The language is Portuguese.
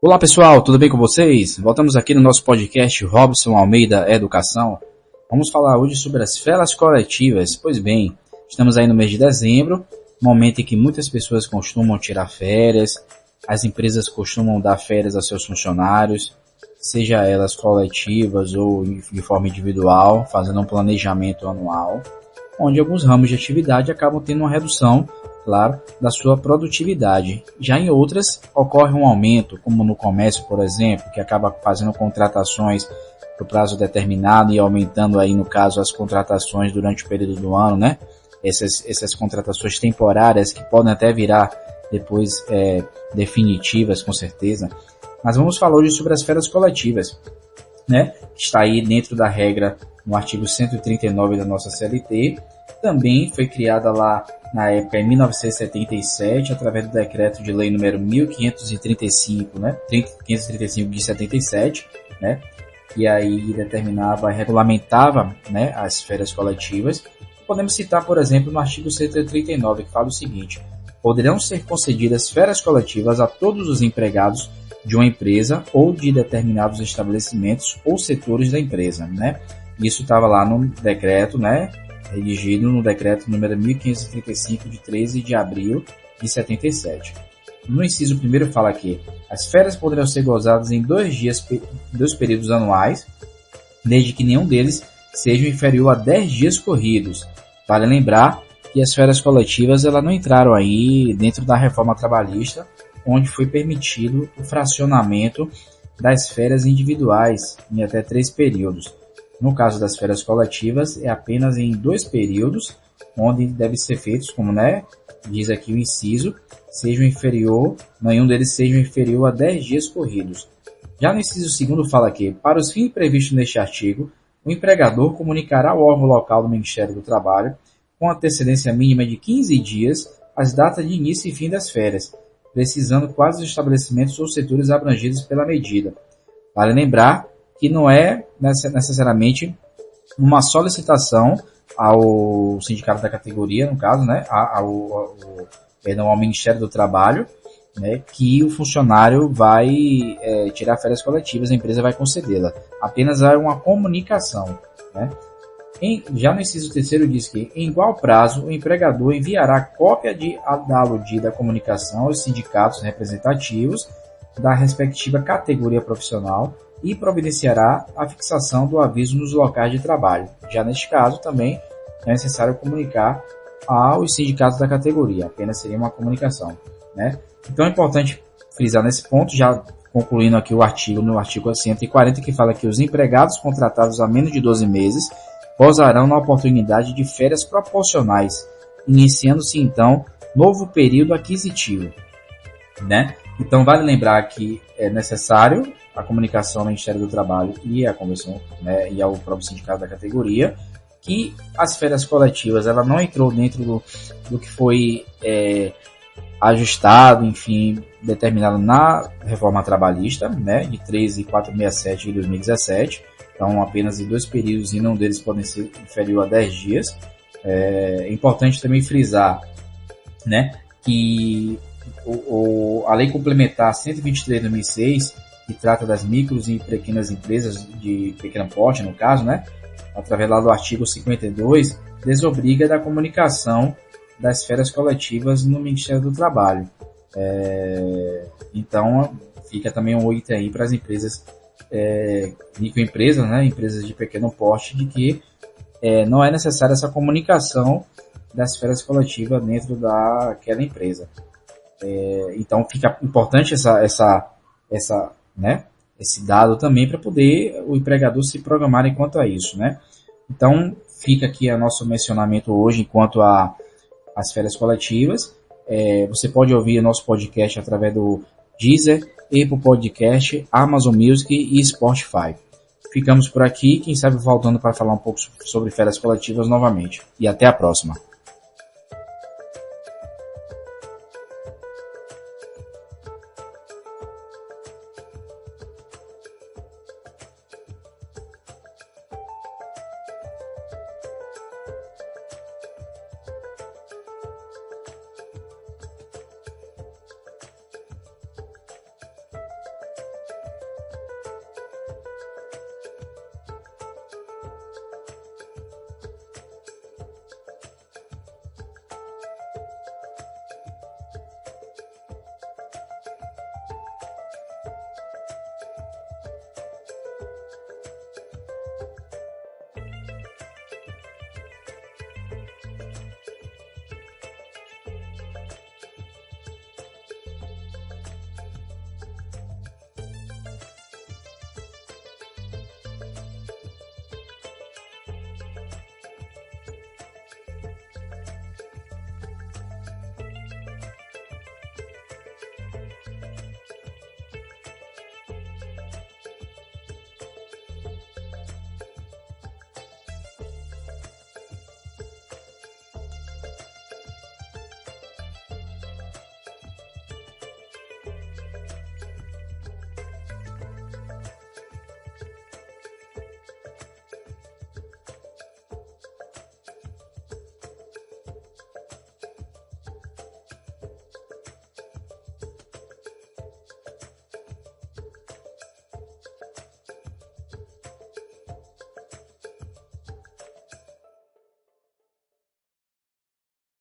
Olá pessoal, tudo bem com vocês? Voltamos aqui no nosso podcast Robson Almeida Educação. Vamos falar hoje sobre as férias coletivas. Pois bem, estamos aí no mês de dezembro, momento em que muitas pessoas costumam tirar férias, as empresas costumam dar férias a seus funcionários, seja elas coletivas ou de forma individual, fazendo um planejamento anual, onde alguns ramos de atividade acabam tendo uma redução, claro, da sua produtividade. Já em outras, ocorre um aumento, como no comércio, por exemplo, que acaba fazendo contratações por prazo determinado e aumentando aí, no caso, as contratações durante o período do ano, né? Essas contratações temporárias que podem até virar depois definitivas, com certeza. Mas vamos falar hoje sobre as férias coletivas, né? Que está aí dentro da regra no artigo 139 da nossa CLT. Também foi criada lá na época em 1977, através do decreto de lei número 1535, né? 535 de 77, né? Que aí determinava, regulamentava, né, as férias coletivas. Podemos citar, por exemplo, no artigo 139, que fala o seguinte: poderão ser concedidas férias coletivas a todos os empregados de uma empresa ou de determinados estabelecimentos ou setores da empresa, né? Isso estava lá no decreto, né? Redigido no decreto número 1535 de 13 de abril de 77. No inciso 1º fala que as férias poderão ser gozadas em 2 períodos anuais, desde que nenhum deles seja inferior a 10 dias corridos. Vale lembrar que as férias coletivas elas não entraram aí dentro da reforma trabalhista, onde foi permitido o fracionamento das férias individuais em até 3 períodos. No caso das férias coletivas, é apenas em 2 períodos, onde devem ser feitos, como, né, diz aqui o inciso, nenhum deles seja inferior a 10 dias corridos. Já no inciso 2º fala que, para os fins previstos neste artigo, o empregador comunicará ao órgão local do Ministério do Trabalho, com antecedência mínima de 15 dias, as datas de início e fim das férias, precisando quais os estabelecimentos ou setores abrangidos pela medida. Vale lembrar que não é necessariamente uma solicitação ao sindicato da categoria, no caso, né, ao Ministério do Trabalho, né, que o funcionário vai tirar férias coletivas, a empresa vai concedê-la. Apenas há uma comunicação, né? Já no inciso 3º diz que, em igual prazo, o empregador enviará cópia da aludida comunicação aos sindicatos representativos da respectiva categoria profissional e providenciará a fixação do aviso nos locais de trabalho. Já neste caso, também é necessário comunicar aos sindicatos da categoria, apenas seria uma comunicação, né? Então é importante frisar nesse ponto, já concluindo aqui o artigo, no artigo 140, que fala que os empregados contratados há menos de 12 meses gozarão na oportunidade de férias proporcionais, iniciando-se então novo período aquisitivo, né? Então vale lembrar que é necessário a comunicação ao Ministério do Trabalho e à Convenção, né, e ao próprio sindicato da categoria, que as férias coletivas ela não entrou dentro do que foi ajustado, enfim, determinado na reforma trabalhista, né, de 13.467 de 2017. Então, apenas em 2 períodos e não deles podem ser inferior a 10 dias. É importante também frisar, né, que a Lei Complementar 123 de 2006, que trata das micros e pequenas empresas de pequeno porte, no caso, né, através lá do artigo 52, desobriga da comunicação das férias coletivas no Ministério do Trabalho. Então, fica também um item aí para as empresas, microempresas, né, empresas de pequeno porte, de que não é necessária essa comunicação das férias coletivas dentro daquela empresa. Então, fica importante né, esse dado também para poder o empregador se programar enquanto a isso, né? Então, fica aqui o nosso mencionamento hoje enquanto às férias coletivas. Você pode ouvir nosso podcast através do Deezer, Apple Podcast, Amazon Music e Spotify. Ficamos por aqui, quem sabe voltando para falar um pouco sobre férias coletivas novamente. E até a próxima.